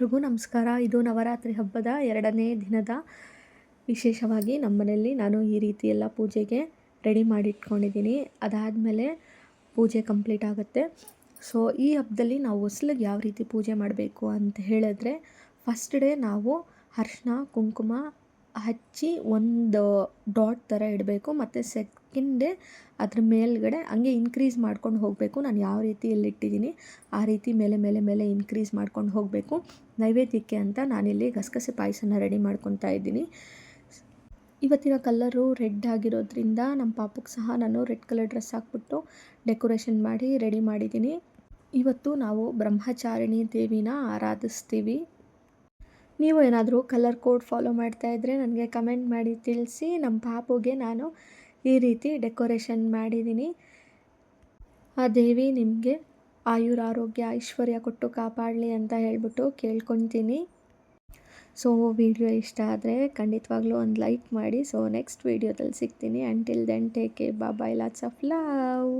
ಎಲ್ರಿಗೂ ನಮಸ್ಕಾರ. ಇದು ನವರಾತ್ರಿ ಹಬ್ಬದ 2ನೇ ದಿನದ ವಿಶೇಷವಾಗಿ ನಮ್ಮ ಮನೆಯಲ್ಲಿ ನಾನು ಈ ರೀತಿ ಎಲ್ಲ ಪೂಜೆಗೆ ರೆಡಿ ಮಾಡಿಟ್ಕೊಂಡಿದ್ದೀನಿ. ಅದಾದಮೇಲೆ ಪೂಜೆ ಕಂಪ್ಲೀಟ್ ಆಗುತ್ತೆ. ಸೊ ಈ ಹಬ್ಬದಲ್ಲಿ ನಾವು ಹೊಸ್ಲಿಗೆ ಯಾವ ರೀತಿ ಪೂಜೆ ಮಾಡಬೇಕು ಅಂತ ಹೇಳಿದ್ರೆ, ಫಸ್ಟ್ ಡೇ ನಾವು ಅರಿಶಿನ ಕುಂಕುಮ ಹಚ್ಚಿ ಒಂದು ಡಾಟ್ ಥರ ಇಡಬೇಕು. ಮತ್ತು ಸೆಕೆಂಡ್ ಡೇ ಅದ್ರ ಮೇಲ್ಗಡೆ ಹಂಗೆ ಇನ್ಕ್ರೀಸ್ ಮಾಡ್ಕೊಂಡು ಹೋಗಬೇಕು. ನಾನು ಯಾವ ರೀತಿ ಇಲ್ಲಿಟ್ಟಿದ್ದೀನಿ ಆ ರೀತಿ ಮೇಲೆ ಮೇಲೆ ಮೇಲೆ ಇನ್ಕ್ರೀಸ್ ಮಾಡ್ಕೊಂಡು ಹೋಗಬೇಕು. ನೈವೇದ್ಯಕ್ಕೆ ಅಂತ ನಾನಿಲ್ಲಿ ಗಸಗಸೆ ಪಾಯಸನ ರೆಡಿ ಮಾಡ್ಕೊತಾ ಇದ್ದೀನಿ. ಇವತ್ತಿನ ಕಲ್ಲರು ರೆಡ್ ಆಗಿರೋದ್ರಿಂದ ನಮ್ಮ ಪಾಪಕ್ಕೆ ಸಹ ನಾನು ರೆಡ್ ಕಲರ್ ಡ್ರೆಸ್ ಹಾಕ್ಬಿಟ್ಟು ಡೆಕೋರೇಷನ್ ಮಾಡಿ ರೆಡಿ ಮಾಡಿದ್ದೀನಿ. ಇವತ್ತು ನಾವು ಬ್ರಹ್ಮಚಾರಿಣಿ ದೇವಿನ ಆರಾಧಿಸ್ತೀವಿ. ನೀವು ಏನಾದರೂ ಕಲರ್ ಕೋಡ್ ಫಾಲೋ ಮಾಡ್ತಾಯಿದ್ರೆ ನನಗೆ ಕಮೆಂಟ್ ಮಾಡಿ ತಿಳಿಸಿ. ನಮ್ಮ ಪಾಪುಗೆ ನಾನು ಈ ರೀತಿ ಡೆಕೋರೇಷನ್ ಮಾಡಿದ್ದೀನಿ. ಆ ದೇವಿ ನಿಮಗೆ ಆಯುರಾರೋಗ್ಯ ಐಶ್ವರ್ಯ ಕೊಟ್ಟು ಕಾಪಾಡಲಿ ಅಂತ ಹೇಳ್ಬಿಟ್ಟು ಕೇಳ್ಕೊತೀನಿ. ಸೊ ವಿಡಿಯೋ ಇಷ್ಟ ಆದರೆ ಖಂಡಿತವಾಗ್ಲೂ ಒಂದು ಲೈಕ್ ಮಾಡಿ. ಸೊ ನೆಕ್ಸ್ಟ್ ವಿಡಿಯೋದಲ್ಲಿ ಸಿಗ್ತೀನಿ. Until then take care, bye, lots of love.